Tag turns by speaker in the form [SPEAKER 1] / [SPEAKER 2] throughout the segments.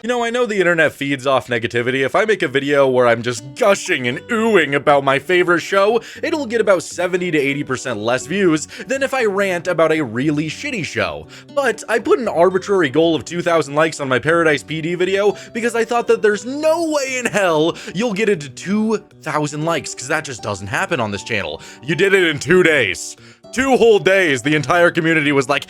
[SPEAKER 1] You know, I know the internet feeds off negativity. If I make a video where I'm just gushing and oohing about my favorite show, it'll get about 70 to 80% less views than if I rant about a really shitty show. But I put an arbitrary goal of 2,000 likes on my Paradise PD video because I thought that there's no way in hell you'll get it to 2,000 likes, because that just doesn't happen on this channel. You did it in 2 days. 2 whole days, the entire community was like,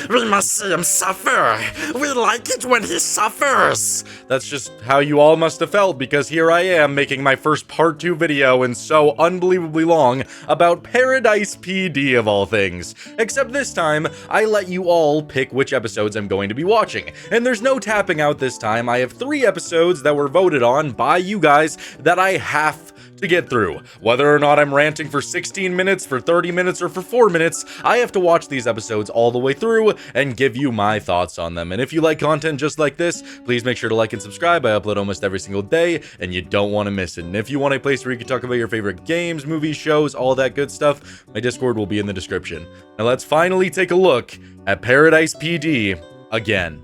[SPEAKER 1] we must see him suffer. We like it when he suffers. That's just how you all must have felt, because here I am making my first part 2 video and so unbelievably long about Paradise PD of all things. Except this time, I let you all pick which episodes I'm going to be watching. And there's no tapping out this time. I have 3 episodes that were voted on by you guys that I have to get through. Whether or not I'm ranting for 16 minutes, for 30 minutes, or for 4 minutes, I have to watch these episodes all the way through and give you my thoughts on them. And if you like content just like this, please make sure to like and subscribe. I upload almost every single day, and you don't want to miss it. And if you want a place where you can talk about your favorite games, movies, shows, all that good stuff, my Discord will be in the description. Now let's finally take a look at Paradise PD again.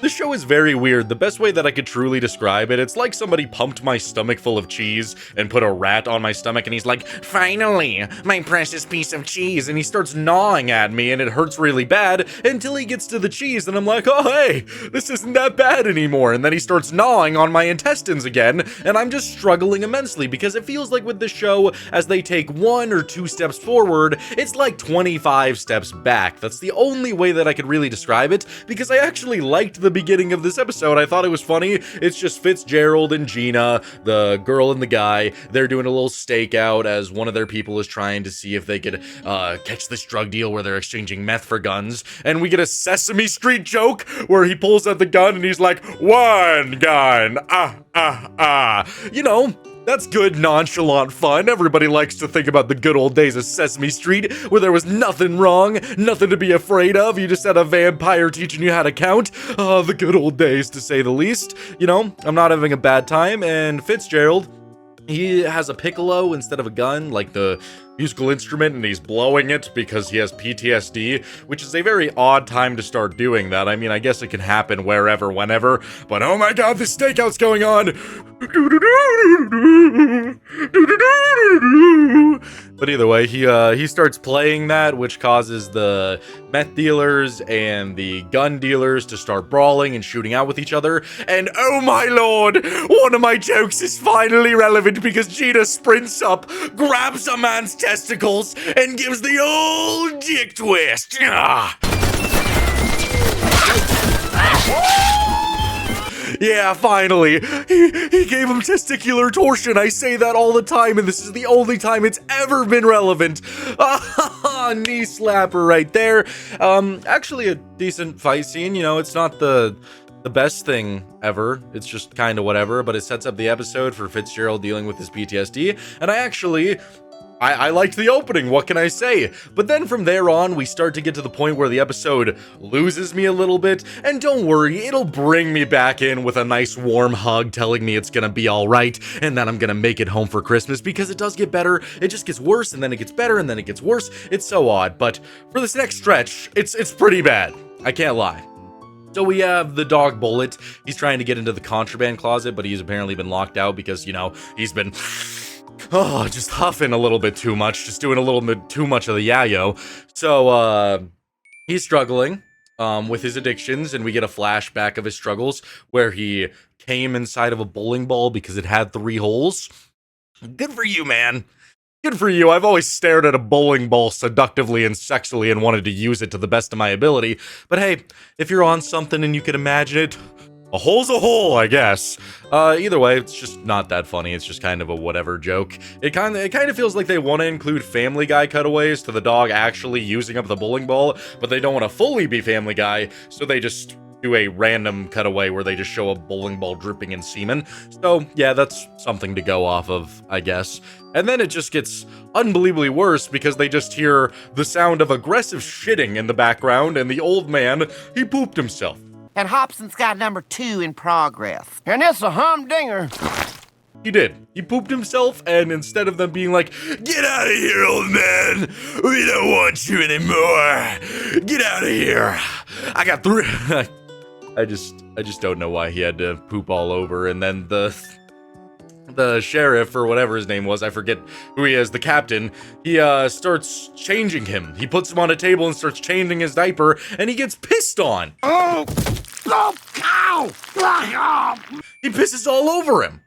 [SPEAKER 1] This show is very weird. The best way that I could truly describe it, it's like somebody pumped my stomach full of cheese and put a rat on my stomach, and he's like, finally, my precious piece of cheese, and he starts gnawing at me, and it hurts really bad until he gets to the cheese, and I'm like, oh hey, this isn't that bad anymore, and then he starts gnawing on my intestines again, and I'm just struggling immensely, because it feels like with this show, as they take 1 or 2 steps forward, it's like 25 steps back. That's the only way that I could really describe it, because I actually liked the beginning of this episode. I thought it was funny. It's just Fitzgerald and Gina, the girl and the guy, they're doing a little stakeout as one of their people is trying to see if they could catch this drug deal where they're exchanging meth for guns, and we get a Sesame Street joke where he pulls out the gun and he's like, 1 gun, you know. That's good, nonchalant fun. Everybody likes to think about the good old days of Sesame Street, where there was nothing wrong, nothing to be afraid of. You just had a vampire teaching you how to count. The good old days, to say the least. You know, I'm not having a bad time, and Fitzgerald, he has a piccolo instead of a gun, like the musical instrument, and he's blowing it because he has PTSD, which is a very odd time to start doing that. I mean, I guess it can happen wherever, whenever, but oh my god, the stakeout's going on! But either way, he starts playing that, which causes the meth dealers and the gun dealers to start brawling and shooting out with each other, and oh my lord, one of my jokes is finally relevant because Gina sprints up, grabs a man's testicles, and gives the old dick twist. Yeah, finally. He gave him testicular torsion. I say that all the time, and this is the only time it's ever been relevant. Knee slapper right there. Actually a decent fight scene. You know, it's not the best thing ever. It's just kind of whatever, but it sets up the episode for Fitzgerald dealing with his PTSD, and I liked the opening, what can I say? But then from there on, we start to get to the point where the episode loses me a little bit, and don't worry, it'll bring me back in with a nice warm hug telling me it's gonna be alright, and that I'm gonna make it home for Christmas, because it does get better, it just gets worse, and then it gets better, and then it gets worse. It's so odd, but for this next stretch, it's pretty bad. I can't lie. So we have the dog Bullet. He's trying to get into the contraband closet, but he's apparently been locked out because, you know, he's been just huffing a little bit too much, just doing a little bit too much of the yayo. So, he's struggling, with his addictions, and we get a flashback of his struggles where he came inside of a bowling ball because it had 3 holes. Good for you, man. Good for you. I've always stared at a bowling ball seductively and sexually and wanted to use it to the best of my ability. But hey, if you're on something and you can imagine it, a hole's a hole, I guess. Either way, it's just not that funny. It's just kind of a whatever joke. It kind of feels like they want to include Family Guy cutaways to the dog actually using up the bowling ball, but they don't want to fully be Family Guy, so they just do a random cutaway where they just show a bowling ball dripping in semen. So yeah, that's something to go off of, I guess. And then it just gets unbelievably worse because they just hear the sound of aggressive shitting in the background, and the old man, he pooped himself.
[SPEAKER 2] And Hobson's got number 2 in progress. And it's a humdinger.
[SPEAKER 1] He did. He pooped himself, and instead of them being like, "Get out of here, old man! We don't want you anymore! Get out of here! I got 3." I just don't know why he had to poop all over, and then the sheriff, or whatever his name was, I forget who he is, the captain, he starts changing him. He puts him on a table and starts changing his diaper, and he gets pissed on. Oh, cow! He pisses all over him.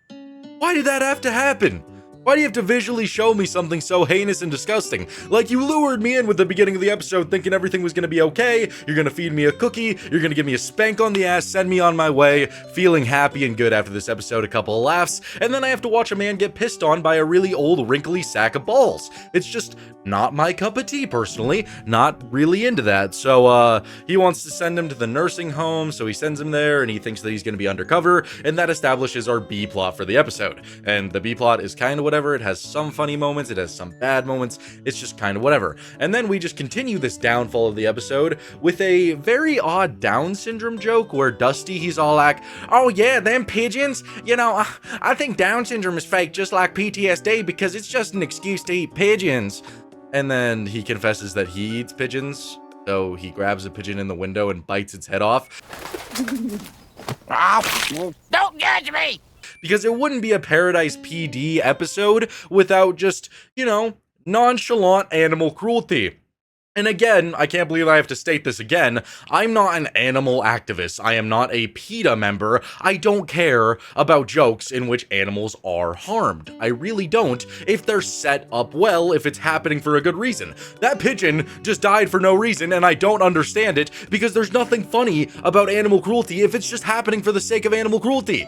[SPEAKER 1] Why did that have to happen? Why do you have to visually show me something so heinous and disgusting? Like, you lured me in with the beginning of the episode thinking everything was gonna be okay, you're gonna feed me a cookie, you're gonna give me a spank on the ass, send me on my way, feeling happy and good after this episode, a couple of laughs, and then I have to watch a man get pissed on by a really old, wrinkly sack of balls. It's just not my cup of tea, personally. Not really into that. So, he wants to send him to the nursing home, so he sends him there, and he thinks that he's gonna be undercover, and that establishes our B plot for the episode. And the B plot is kind of whatever. It has some funny moments, it has some bad moments, it's just kind of whatever. And then we just continue this downfall of the episode with a very odd Down syndrome joke where Dusty, he's all like, "Oh yeah, them pigeons, you know, I think Down syndrome is fake just like PTSD because it's just an excuse to eat pigeons." And then he confesses that he eats pigeons, so he grabs a pigeon in the window and bites its head off.
[SPEAKER 2] Don't judge me!
[SPEAKER 1] Because it wouldn't be a Paradise PD episode without just, you know, nonchalant animal cruelty. And again, I can't believe I have to state this again, I'm not an animal activist. I am not a PETA member. I don't care about jokes in which animals are harmed. I really don't, if they're set up well, if it's happening for a good reason. That pigeon just died for no reason, and I don't understand it, because there's nothing funny about animal cruelty if it's just happening for the sake of animal cruelty.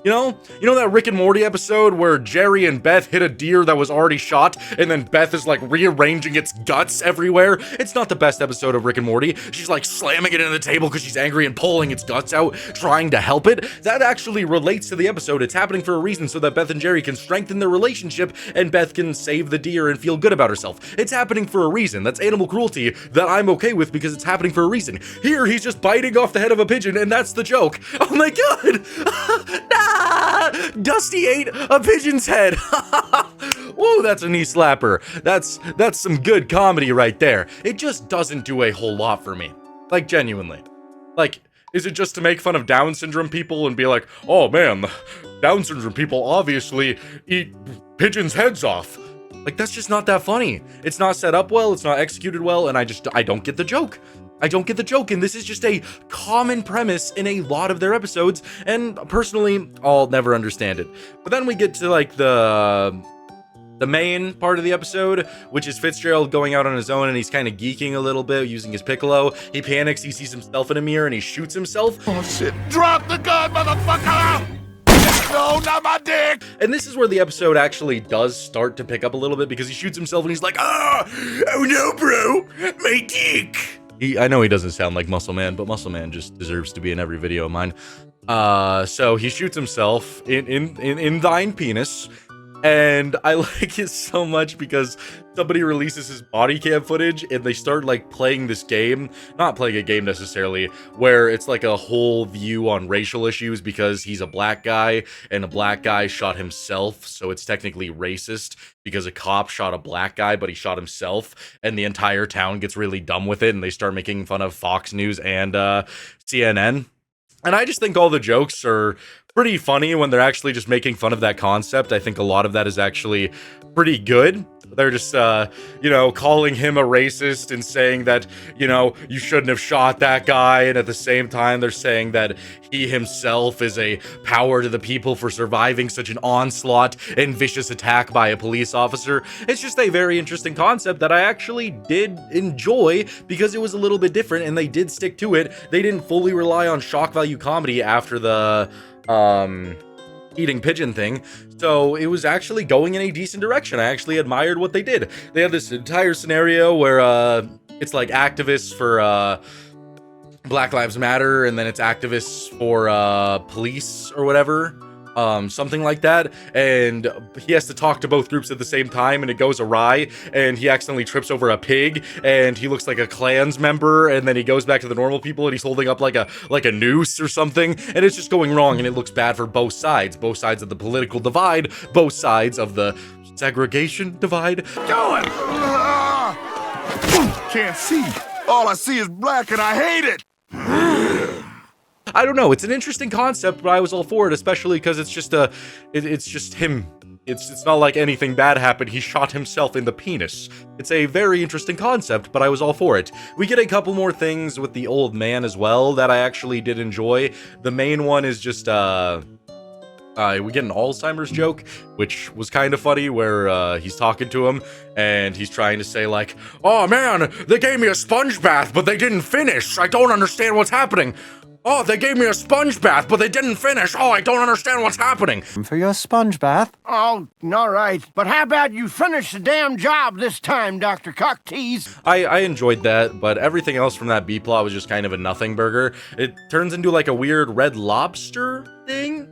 [SPEAKER 1] You know that Rick and Morty episode where Jerry and Beth hit a deer that was already shot, and then Beth is like rearranging its guts everywhere? It's not the best episode of Rick and Morty. She's like slamming it into the table because she's angry and pulling its guts out, trying to help it. That actually relates to the episode. It's happening for a reason so that Beth and Jerry can strengthen their relationship and Beth can save the deer and feel good about herself. It's happening for a reason. That's animal cruelty that I'm okay with because it's happening for a reason. Here, he's just biting off the head of a pigeon, and that's the joke. Oh my god! Dusty ate a pigeon's head. Woo, that's a knee slapper. That's some good comedy right there. It just doesn't do a whole lot for me. Like, genuinely. Like, is it just to make fun of Down syndrome people and be like, "Oh man, Down syndrome people obviously eat pigeons' heads off"? Like, that's just not that funny. It's not set up well, it's not executed well, and I don't get the joke. I don't get the joke, and this is just a common premise in a lot of their episodes, and personally, I'll never understand it. But then we get to, like, the main part of the episode, which is Fitzgerald going out on his own, and he's kind of geeking a little bit, using his piccolo. He panics, he sees himself in a mirror, and he shoots himself.
[SPEAKER 2] Oh shit, drop the gun, motherfucker! No, not my dick!
[SPEAKER 1] And this is where the episode actually does start to pick up a little bit, because he shoots himself, and he's like, oh no, bro, my dick! I know he doesn't sound like Muscle Man, but Muscle Man just deserves to be in every video of mine. So he shoots himself in thine penis, and I like it so much because somebody releases his body cam footage and they start like playing this game, not playing a game necessarily, where it's like a whole view on racial issues because he's a black guy and a black guy shot himself, so it's technically racist because a cop shot a black guy but he shot himself, and the entire town gets really dumb with it and they start making fun of Fox News and CNN. And I just think all the jokes are pretty funny when they're actually just making fun of that concept. I think a lot of that is actually pretty good. They're just, you know, calling him a racist and saying that, you know, you shouldn't have shot that guy. And at the same time, they're saying that he himself is a power to the people for surviving such an onslaught and vicious attack by a police officer. It's just a very interesting concept that I actually did enjoy because it was a little bit different and they did stick to it. They didn't fully rely on shock value comedy after the, eating pigeon thing, so it was actually going in a decent direction. I actually admired what they did. They had this entire scenario where it's like activists for Black Lives Matter, and then it's activists for police or whatever, something like that, and he has to talk to both groups at the same time, and it goes awry, and he accidentally trips over a pig, and he looks like a Klans member, and then he goes back to the normal people, and he's holding up like a noose or something, and it's just going wrong, and it looks bad for both sides of the political divide, both sides of the segregation divide.
[SPEAKER 2] Do it! Can't see. All I see is black, and I hate it.
[SPEAKER 1] I don't know, it's an interesting concept, but I was all for it, especially because it's just it's just him. It's not like anything bad happened, he shot himself in the penis. It's a very interesting concept, but I was all for it. We get a couple more things with the old man as well that I actually did enjoy. The main one is just, we get an Alzheimer's joke, which was kind of funny, where he's talking to him, and he's trying to say like, "Oh man, they gave me a sponge bath, but they didn't finish. I don't understand what's happening. Oh, they gave me a sponge bath, but they didn't finish. Oh, I don't understand what's happening."
[SPEAKER 3] For your sponge bath?
[SPEAKER 4] Oh, all right. But how about you finish the damn job this time, Dr. Cocktease?
[SPEAKER 1] I enjoyed that, but everything else from that B-plot was just kind of a nothing burger. It turns into like a weird Red Lobster thing?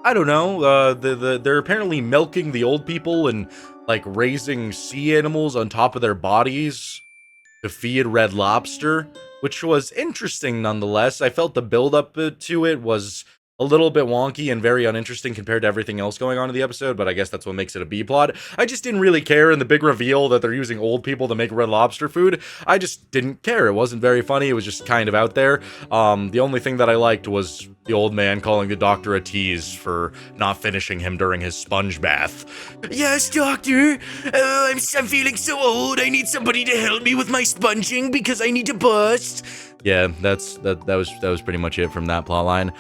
[SPEAKER 1] I don't know. They're apparently milking the old people and like raising sea animals on top of their bodies to feed Red Lobster, which was interesting nonetheless. I felt the build-up to it was a little bit wonky and very uninteresting compared to everything else going on in the episode, but I guess that's what makes it a B-plot. I just didn't really care, and the big reveal that they're using old people to make Red Lobster food, I just didn't care. It wasn't very funny, it was just kind of out there. The only thing that I liked was the old man calling the doctor a tease for not finishing him during his sponge bath. "Yes, doctor, I'm feeling so old, I need somebody to help me with my sponging because I need to bust." Yeah, that was pretty much it from that plot line.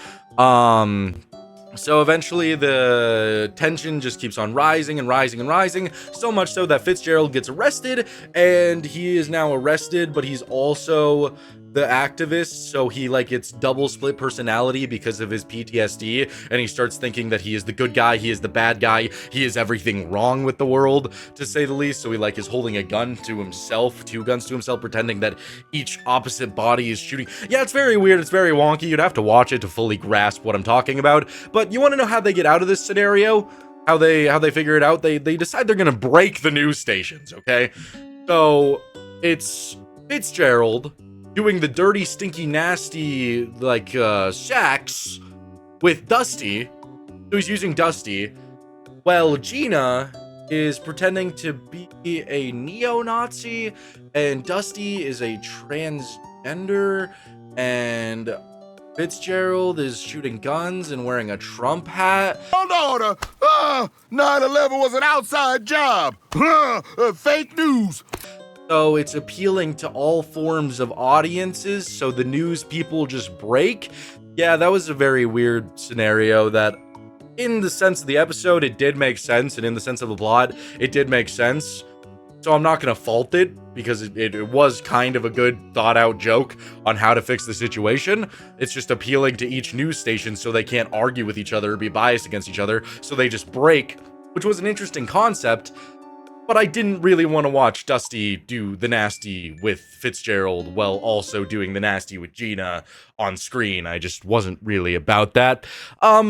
[SPEAKER 1] So eventually the tension just keeps on rising and rising and rising, so much so that Fitzgerald gets arrested, and he is now arrested, but he's also the activist, so he like gets double split personality because of his PTSD, and he starts thinking that he is the good guy, he is the bad guy, he is everything wrong with the world, to say the least. So he like is holding a gun to himself, two guns to himself, pretending that each opposite body is shooting. Yeah, it's very weird, it's very wonky, you'd have to watch it to fully grasp what I'm talking about. But you want to know how they get out of this scenario? How they figure it out? They decide they're gonna break the news stations, okay? So it's Fitzgerald doing the dirty, stinky, nasty, like, sex with Dusty. So he's using Dusty. Well, Gina is pretending to be a neo-Nazi, and Dusty is a transgender, and Fitzgerald is shooting guns and wearing a Trump hat.
[SPEAKER 2] Hold on. 9/11 was an outside job. Fake news.
[SPEAKER 1] So it's appealing to all forms of audiences, so the news people just break. Yeah, that was a very weird scenario that, in the sense of the episode, it did make sense, and in the sense of the plot, it did make sense. So I'm not going to fault it, because it was kind of a good thought-out joke on how to fix the situation. It's just appealing to each news station so they can't argue with each other or be biased against each other, so they just break, which was an interesting concept. But I didn't really want to watch Dusty do the nasty with Fitzgerald while also doing the nasty with Gina on screen. I just wasn't really about that.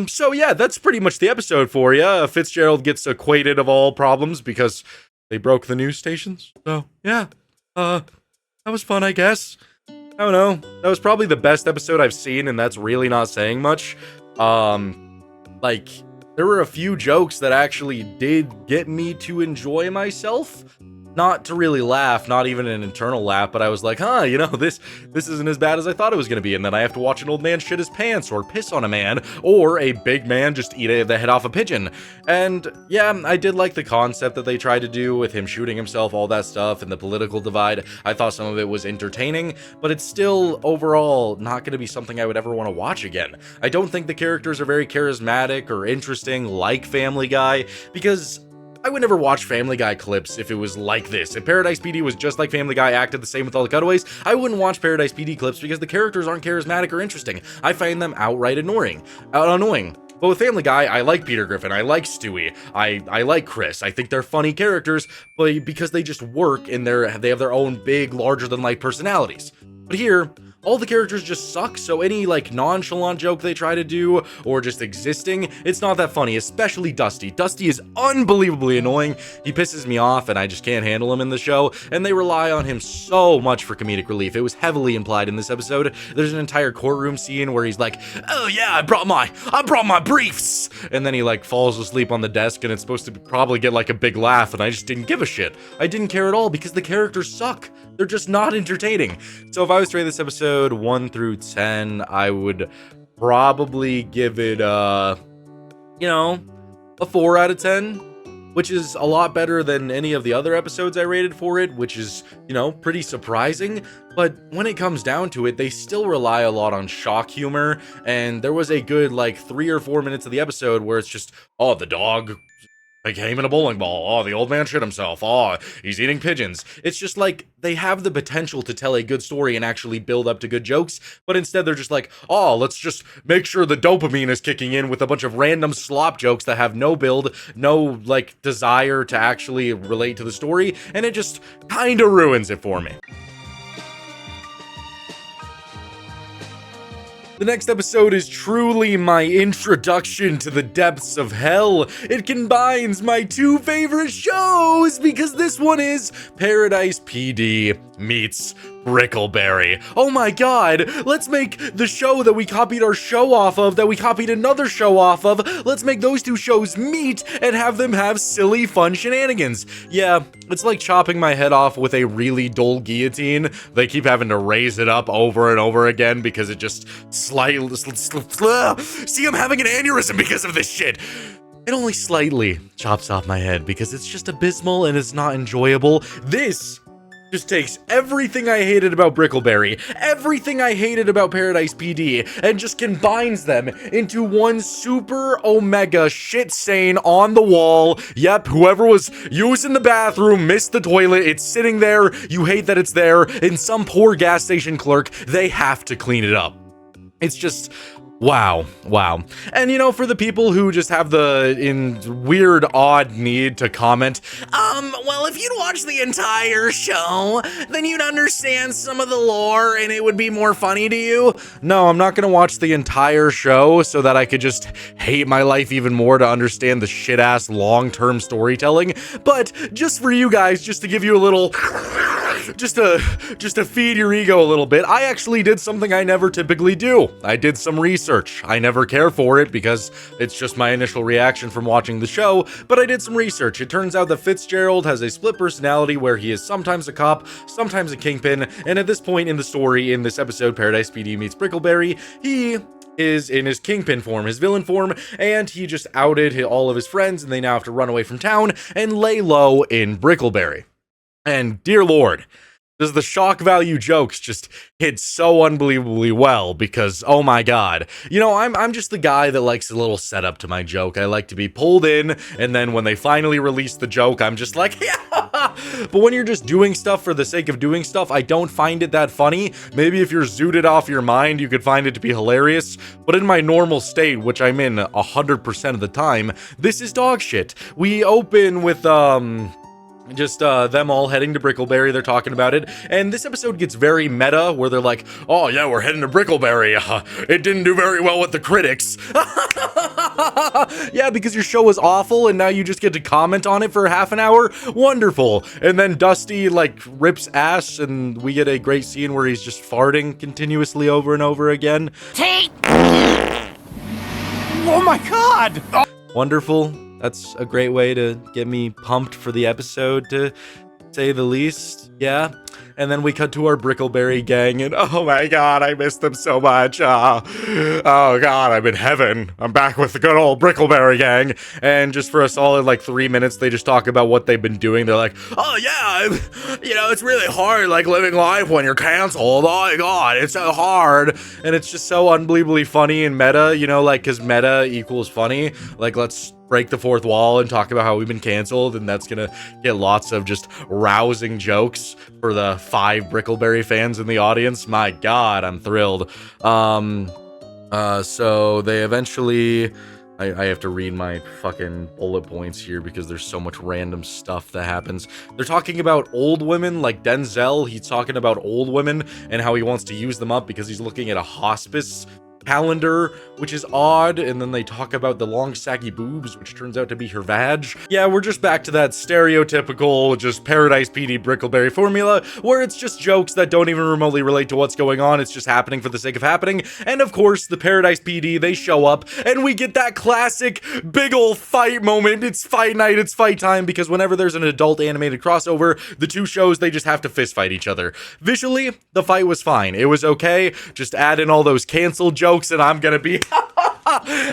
[SPEAKER 1] So yeah, that's pretty much the episode for you. Fitzgerald gets acquitted of all problems because they broke the news stations. So yeah, that was fun, I guess. I don't know. That was probably the best episode I've seen, and that's really not saying much. Like, there were a few jokes that actually did get me to enjoy myself. Not to really laugh, not even an internal laugh, but I was like, huh, you know, this isn't as bad as I thought it was going to be. And then I have to watch an old man shit his pants, or piss on a man, or a big man just eat the head off a pigeon. And yeah, I did like the concept that they tried to do with him shooting himself, all that stuff, and the political divide. I thought some of it was entertaining, but it's still overall not going to be something I would ever want to watch again. I don't think the characters are very charismatic or interesting like Family Guy, because I would never watch Family Guy clips if it was like this. If Paradise PD was just like Family Guy, acted the same with all the cutaways, I wouldn't watch Paradise PD clips because the characters aren't charismatic or interesting. I find them outright annoying. But with Family Guy, I like Peter Griffin, I like Stewie, I like Chris. I think they're funny characters, but because they just work and they have their own big, larger-than-life personalities. But here, all the characters just suck, so any like nonchalant joke they try to do or just existing, it's not that funny, especially Dusty. Dusty is unbelievably annoying. He pisses me off and I just can't handle him in the show, and they rely on him so much for comedic relief. It was heavily implied in this episode. There's an entire courtroom scene where he's like, oh yeah, I brought my briefs, and then he like falls asleep on the desk, and it's supposed to probably get like a big laugh, and I just didn't give a shit. I didn't care at all because the characters suck. They're just not entertaining. So if I was to rate this episode 1 through 10, I would probably give it a 4 out of 10, which is a lot better than any of the other episodes I rated for it, which is, pretty surprising. But when it comes down to it, they still rely a lot on shock humor, and there was a good, 3 or 4 minutes of the episode where it's just, oh, the dog came in a bowling ball. Oh, the old man shit himself. Oh, he's eating pigeons. It's just like they have the potential to tell a good story and actually build up to good jokes, but instead they're just like, oh, let's just make sure the dopamine is kicking in with a bunch of random slop jokes that have no build, no desire to actually relate to the story, and it just kind of ruins it for me. The next episode is truly my introduction to the depths of hell. It combines my 2 favorite shows because this one is Paradise PD meets Brickleberry. Oh my god, let's make the show that we copied our show off of, that we copied another show off of, let's make those 2 shows meet and have them have silly, fun shenanigans. Yeah, it's like chopping my head off with a really dull guillotine. They keep having to raise it up over and over again because it just slightly... See, I'm having an aneurysm because of this shit. It only slightly chops off my head because it's just abysmal and it's not enjoyable. This just takes everything I hated about Brickleberry, everything I hated about Paradise PD, and just combines them into one super omega shit stain on the wall. Yep, whoever was using the bathroom missed the toilet. It's sitting there. You hate that it's there. And some poor gas station clerk, they have to clean it up. It's just... Wow. And for the people who just have the weird, odd need to comment, well, if you'd watch the entire show, then you'd understand some of the lore and it would be more funny to you. No, I'm not gonna watch the entire show so that I could just hate my life even more to understand the shit-ass long-term storytelling. But just for you guys, just to give you a little... Just to feed your ego a little bit, I actually did something I never typically do. I did some research. I never care for it because it's just my initial reaction from watching the show, but I did some research. It turns out that Fitzgerald has a split personality where he is sometimes a cop, sometimes a kingpin, and at this point in the story, in this episode, Paradise PD meets Brickleberry, he is in his kingpin form, his villain form, and he just outed all of his friends, and they now have to run away from town and lay low in Brickleberry. And dear Lord, does the shock value jokes just hit so unbelievably well because, oh my god. I'm just the guy that likes a little setup to my joke. I like to be pulled in, and then when they finally release the joke, I'm just like, yeah! But when you're just doing stuff for the sake of doing stuff, I don't find it that funny. Maybe if you're zooted off your mind, you could find it to be hilarious. But in my normal state, which I'm in 100% of the time, this is dog shit. We open with, just them all heading to Brickleberry. They're talking about it, and this episode gets very meta where they're like, oh yeah, we're heading to Brickleberry. It didn't do very well with the critics. Yeah, because your show was awful and now you just get to comment on it for half an hour. Wonderful. And then Dusty rips ass, and we get a great scene where he's just farting continuously over and over again.
[SPEAKER 4] Oh my god!
[SPEAKER 1] Wonderful. That's a great way to get me pumped for the episode, to say the least. Yeah. And then we cut to our Brickleberry gang, and oh my god, I miss them so much. Oh god, I'm in heaven. I'm back with the good old Brickleberry gang. And just for a solid 3 minutes, they just talk about what they've been doing. They're like, oh yeah, it's really hard living life when you're canceled. Oh my god, it's so hard. And it's just so unbelievably funny and meta, because meta equals funny. Let's break the fourth wall and talk about how we've been canceled, and that's gonna get lots of just rousing jokes for the 5 Brickleberry fans in the audience. My god, I'm thrilled. So they eventually I have to read my fucking bullet points here because there's so much random stuff that happens. They're talking about old women, like Denzel. He's talking about old women and how he wants to use them up because he's looking at a hospice calendar, which is odd. And then they talk about the long saggy boobs, which turns out to be her vag. Yeah, we're just back to that stereotypical just Paradise PD Brickleberry formula where it's just jokes that don't even remotely relate to what's going on. It's just happening for the sake of happening. And of course, the Paradise PD, they show up and we get that classic big ol' fight moment. It's fight night, it's fight time, because whenever there's an adult animated crossover, the two shows, they just have to fist fight each other. Visually, the fight was fine. It was okay. Just add in all those canceled jokes and I'm gonna be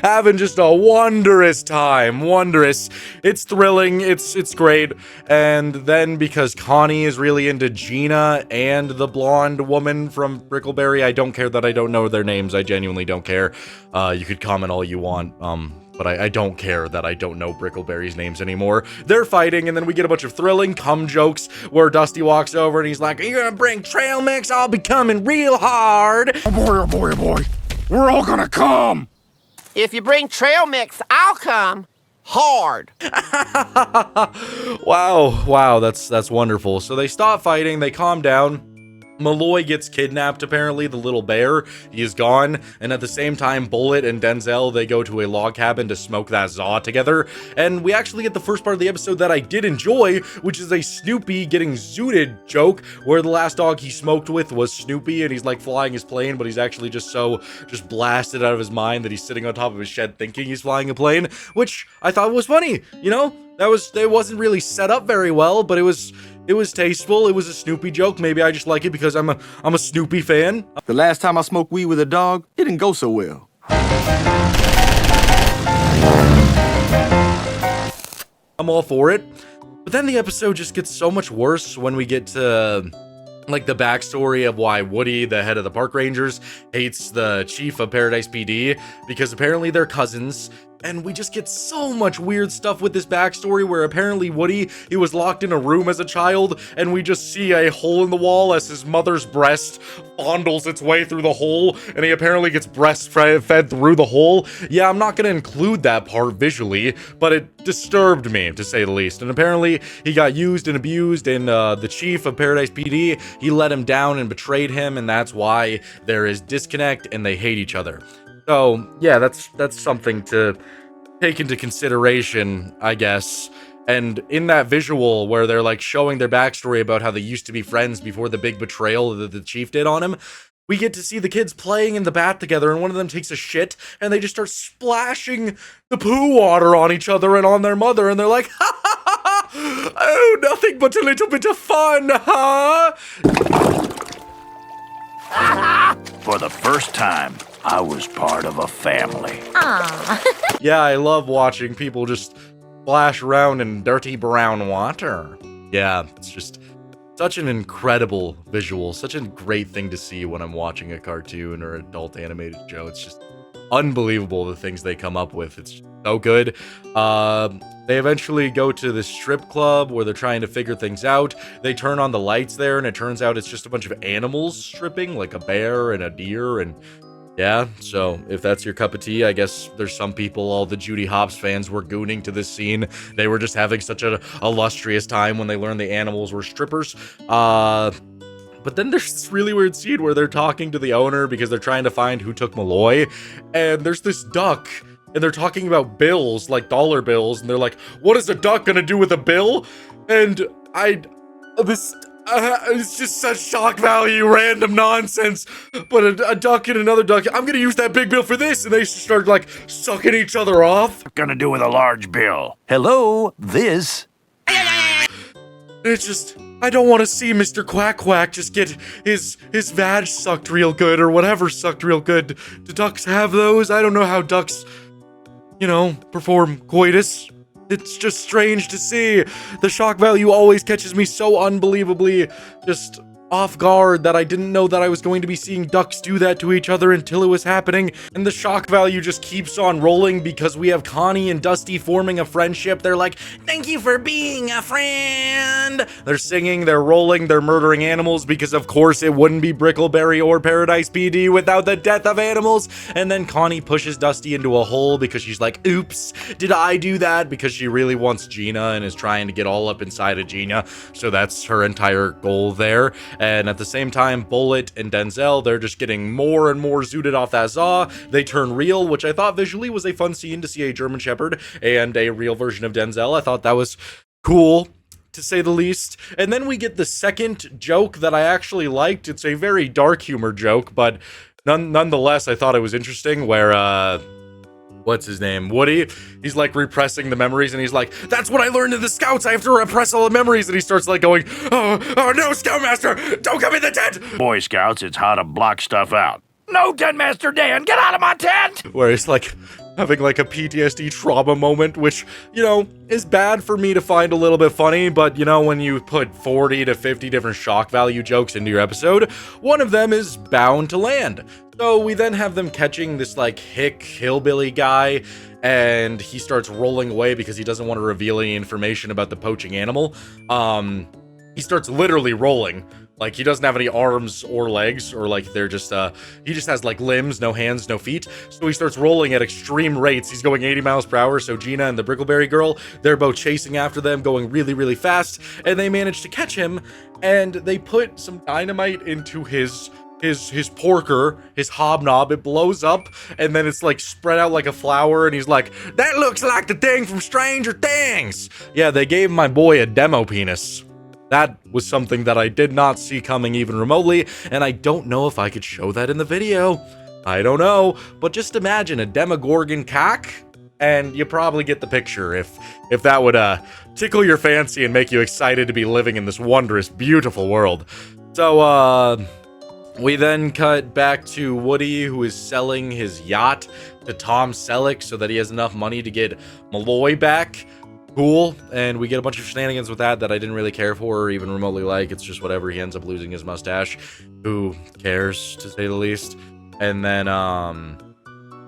[SPEAKER 1] having just a wondrous time. Wondrous. It's thrilling. It's great. And then because Connie is really into Gina and the blonde woman from Brickleberry, I don't care that I don't know their names. I genuinely don't care. You could comment all you want. But I don't care that I don't know Brickleberry's names anymore. They're fighting, and then we get a bunch of thrilling cum jokes where Dusty walks over and he's like, "Are you gonna bring trail mix? I'll be coming real hard."
[SPEAKER 2] Oh boy, oh boy, oh boy. We're all gonna come.
[SPEAKER 3] If you bring trail mix, I'll come hard.
[SPEAKER 1] Wow, that's wonderful. So they stop fighting, they calm down. Malloy gets kidnapped, apparently, the little bear. He is gone. And at the same time, Bullet and Denzel, they go to a log cabin to smoke that Zaw together. And we actually get the first part of the episode that I did enjoy, which is a Snoopy getting zooted joke, where the last dog he smoked with was Snoopy, and he's like flying his plane, but he's actually just blasted out of his mind that he's sitting on top of his shed thinking he's flying a plane, which I thought was funny, you know? It wasn't really set up very well, but it was tasteful. It was a Snoopy joke. Maybe I just like it because I'm a Snoopy fan.
[SPEAKER 5] The last time I smoked weed with a dog, it didn't go so well.
[SPEAKER 1] I'm all for it. But then the episode just gets so much worse when we get to like the backstory of why Woody, the head of the park rangers, hates the chief of Paradise PD, because apparently they're cousins. And we just get so much weird stuff with this backstory where apparently Woody, he was locked in a room as a child, and we just see a hole in the wall as his mother's breast fondles its way through the hole, and he apparently gets breastfed through the hole. Yeah, I'm not going to include that part visually, but it disturbed me, to say the least. And apparently he got used and abused, and the chief of Paradise PD, he let him down and betrayed him, and that's why there is disconnect and they hate each other. So, yeah, that's something to take into consideration, I guess. And in that visual where they're like showing their backstory about how they used to be friends before the big betrayal that the chief did on him, we get to see the kids playing in the bath together, and one of them takes a shit, and they just start splashing the poo water on each other and on their mother, and they're like, ha ha ha ha! Oh, nothing but a little bit of fun, huh?
[SPEAKER 6] For the first time, I was part of a family.
[SPEAKER 1] Yeah, I love watching people just splash around in dirty brown water. Yeah, it's just such an incredible visual, such a great thing to see when I'm watching a cartoon or adult animated show. It's just unbelievable the things they come up with. It's so good. They eventually go to this strip club where they're trying to figure things out. They turn on the lights there, and it turns out it's just a bunch of animals stripping, like a bear and a deer, and yeah, so if that's your cup of tea, I guess there's some people, all the Judy Hopps fans were gooning to this scene. They were just having such an illustrious time when they learned the animals were strippers. But then there's this really weird scene where they're talking to the owner because they're trying to find who took Malloy. And there's this duck, and they're talking about bills, like dollar bills. And they're like, what is a duck gonna do with a bill? And it's just such shock value, random nonsense. But a duck and another duck, I'm gonna use that big bill for this. And they start like sucking each other off.
[SPEAKER 6] Gonna do with a large bill. Hello, this.
[SPEAKER 1] It's just, I don't want to see Mr. Quack Quack just get his vag sucked real good or whatever sucked real good. Do ducks have those? I don't know how ducks, perform coitus. It's just strange to see. The shock value always catches me so unbelievably just off guard that I didn't know that I was going to be seeing ducks do that to each other until it was happening, and the shock value just keeps on rolling because we have Connie and Dusty forming a friendship. They're like, thank you for being a friend. They're singing, they're rolling, they're murdering animals because of course it wouldn't be Brickleberry or Paradise PD without the death of animals. And then Connie pushes Dusty into a hole because she's like, oops, did I do that? Because she really wants Gina and is trying to get all up inside of Gina, so that's her entire goal there. And at the same time, Bullet and Denzel, they're just getting more and more zooted off that Zaw. They turn real, which I thought visually was a fun scene to see a German Shepherd and a real version of Denzel. I thought that was cool, to say the least. And then we get the second joke that I actually liked. It's a very dark humor joke, but nonetheless, I thought it was interesting where, what's his name? Woody. He's like repressing the memories and he's like, that's what I learned in the Scouts. I have to repress all the memories. And he starts like going, oh no, Scoutmaster, don't come in the tent.
[SPEAKER 6] Boy Scouts, it's how to block stuff out. No, Den Master Dan, get out of my tent!
[SPEAKER 1] Where he's like having like a PTSD trauma moment, which, you know, is bad for me to find a little bit funny, but you know, when you put 40 to 50 different shock value jokes into your episode, one of them is bound to land. So we then have them catching this like hick hillbilly guy, and he starts rolling away because he doesn't want to reveal any information about the poaching animal. He starts literally rolling. Like, he doesn't have any arms or legs, or like they're just, he just has like limbs, no hands, no feet. So he starts rolling at extreme rates. He's going 80 miles per hour. So Gina and the Brickleberry girl, they're both chasing after them, going really, really fast. And they manage to catch him, and they put some dynamite into his porker, his hobnob. It blows up, and then it's like spread out like a flower, and he's like, that looks like the thing from Stranger Things. Yeah, they gave my boy a demo penis. That was something that I did not see coming even remotely, and I don't know if I could show that in the video. I don't know, but just imagine a Demogorgon cock, and you probably get the picture if that would tickle your fancy and make you excited to be living in this wondrous, beautiful world. So, we then cut back to Woody, who is selling his yacht to Tom Selleck so that he has enough money to get Malloy back. Cool. And we get a bunch of shenanigans with that I didn't really care for or even remotely like. It's just whatever. He ends up losing his mustache. Who cares, to say the least? And then,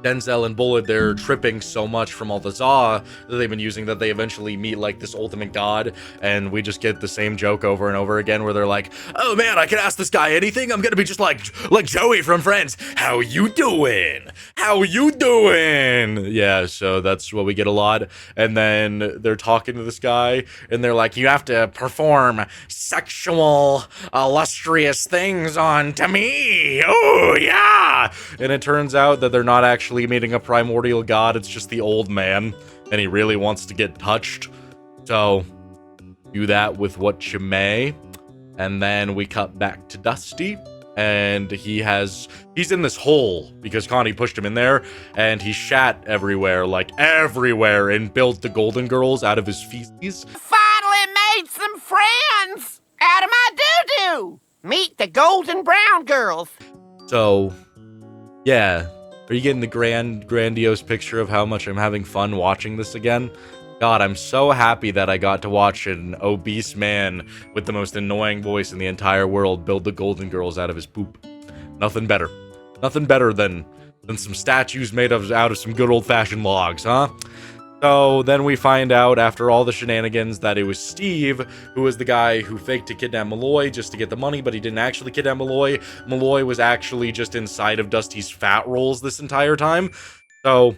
[SPEAKER 1] Denzel and Bullet, they're tripping so much from all the Zaw that they've been using that they eventually meet like this ultimate god, and we just get the same joke over and over again where they're like, oh man, I can ask this guy anything. I'm gonna be just like Joey from Friends. How you doing? How you doing? Yeah, so that's what we get a lot. And then they're talking to this guy and they're like, you have to perform sexual illustrious things on to me. Oh yeah. And it turns out that they're not actually meeting a primordial god, it's just the old man, and he really wants to get touched. So, do that with what you may. And then we cut back to Dusty, and he's in this hole because Connie pushed him in there, and he shat everywhere, like everywhere, and built the Golden Girls out of his feces.
[SPEAKER 3] Finally made some friends out of my doo-doo. Meet the Golden Brown Girls.
[SPEAKER 1] So, yeah. Are you getting the grandiose picture of how much I'm having fun watching this again? God, I'm so happy that I got to watch an obese man with the most annoying voice in the entire world build the Golden Girls out of his poop. Nothing better. Nothing better than some statues made out of some good old-fashioned logs, huh? So then we find out after all the shenanigans that it was Steve who was the guy who faked to kidnap Malloy just to get the money, but he didn't actually kidnap Malloy. Malloy was actually just inside of Dusty's fat rolls this entire time. So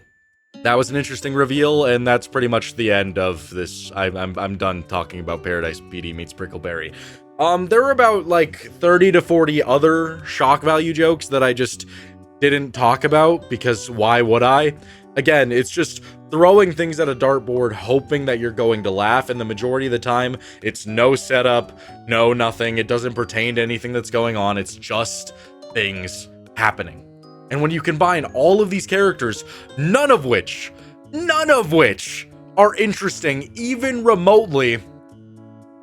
[SPEAKER 1] that was an interesting reveal, and that's pretty much the end of this. I'm done talking about Paradise PD meets Brickleberry. There were about like 30 to 40 other shock value jokes that I just didn't talk about because why would I? Again, it's just throwing things at a dartboard, hoping that you're going to laugh, and the majority of the time, it's no setup, no nothing, it doesn't pertain to anything that's going on, it's just things happening. And when you combine all of these characters, none of which are interesting, even remotely,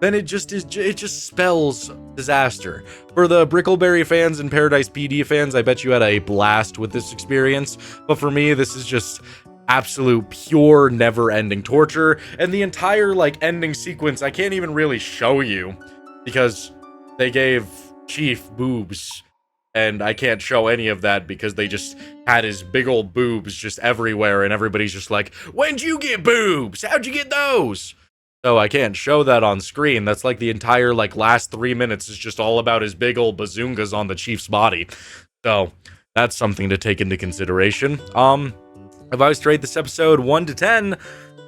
[SPEAKER 1] then it just spells disaster. For the Brickleberry fans and Paradise PD fans, I bet you had a blast with this experience, but for me, this is just absolute pure never-ending torture, and the entire like ending sequence I can't even really show you because they gave Chief boobs. And I can't show any of that because they just had his big old boobs just everywhere, and everybody's just like, when'd you get boobs? How'd you get those? So I can't show that on screen. That's like the entire last 3 minutes is just all about his big old bazungas on the Chief's body. So that's something to take into consideration. If I was to rate this episode 1 to 10,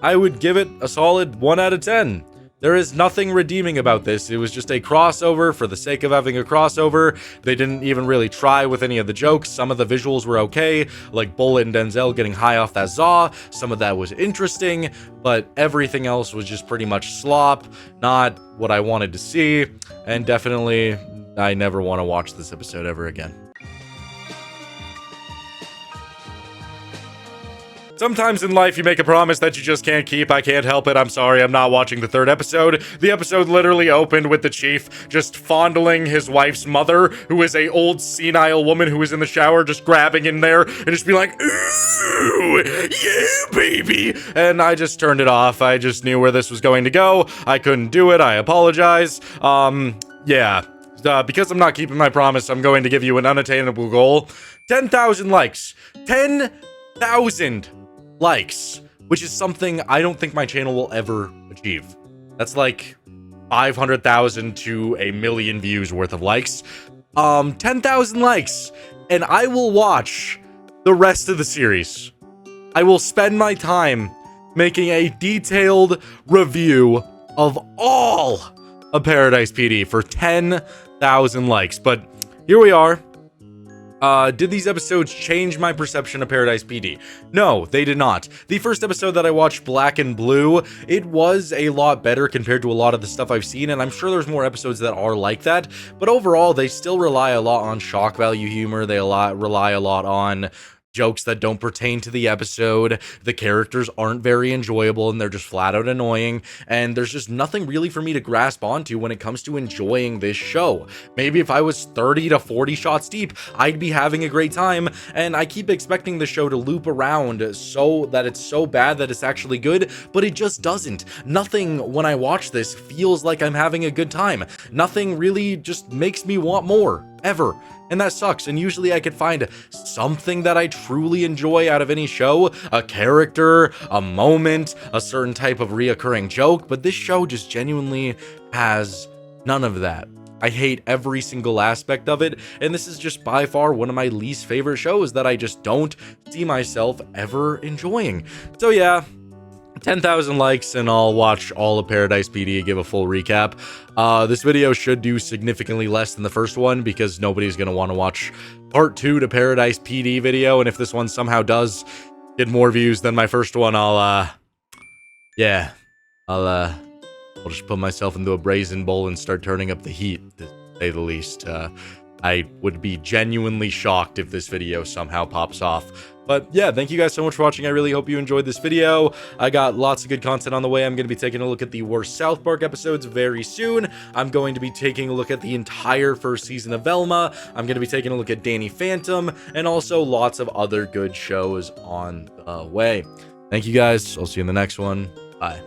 [SPEAKER 1] I would give it a solid 1 out of 10. There is nothing redeeming about this. It was just a crossover for the sake of having a crossover. They didn't even really try with any of the jokes. Some of the visuals were okay, like Bullet and Denzel getting high off that Zaw. Some of that was interesting, but everything else was just pretty much slop, not what I wanted to see, and definitely I never want to watch this episode ever again. Sometimes in life you make a promise that you just can't keep. I can't help it. I'm sorry. I'm not watching the 3rd episode. The episode literally opened with the Chief just fondling his wife's mother, who is a old senile woman who was in the shower, just grabbing in there and just be like, ooh, yeah, baby. And I just turned it off. I just knew where this was going to go. I couldn't do it. I apologize. Yeah. Because I'm not keeping my promise, I'm going to give you an unattainable goal. 10,000 likes. 10,000 likes, which is something I don't think my channel will ever achieve. That's like 500,000 to a million views worth of likes. 10,000 likes, and I will watch the rest of the series. I will spend my time making a detailed review of all of Paradise PD for 10,000 likes. But here we are. Did these episodes change my perception of Paradise PD? No, they did not. The first episode that I watched, Black and Blue, it was a lot better compared to a lot of the stuff I've seen, and I'm sure there's more episodes that are like that, but overall, they still rely a lot on shock value humor. They rely a lot on jokes that don't pertain to the episode. The characters aren't very enjoyable, and they're just flat out annoying, and there's just nothing really for me to grasp onto when it comes to enjoying this show. Maybe if I was 30 to 40 shots deep, I'd be having a great time, and I keep expecting the show to loop around so that it's so bad that it's actually good, but it just doesn't. Nothing when I watch this feels like I'm having a good time. Nothing really just makes me want more, ever. And that sucks, and usually I could find something that I truly enjoy out of any show, a character, a moment, a certain type of reoccurring joke, but this show just genuinely has none of that. I hate every single aspect of it, and this is just by far one of my least favorite shows that I just don't see myself ever enjoying. So yeah, 10,000 likes and I'll watch all of Paradise PD and give a full recap. This video should do significantly less than the first one because nobody's going to want to watch part 2 to Paradise PD video, and if this one somehow does get more views than my first one, I'll just put myself into a brazen bowl and start turning up the heat, to say the least. I would be genuinely shocked if this video somehow pops off. But yeah, thank you guys so much for watching. I really hope you enjoyed this video. I got lots of good content on the way. I'm going to be taking a look at the worst South Park episodes very soon. I'm going to be taking a look at the entire first season of Velma. I'm going to be taking a look at Danny Phantom, and also lots of other good shows on the way. Thank you guys. I'll see you in the next one. Bye.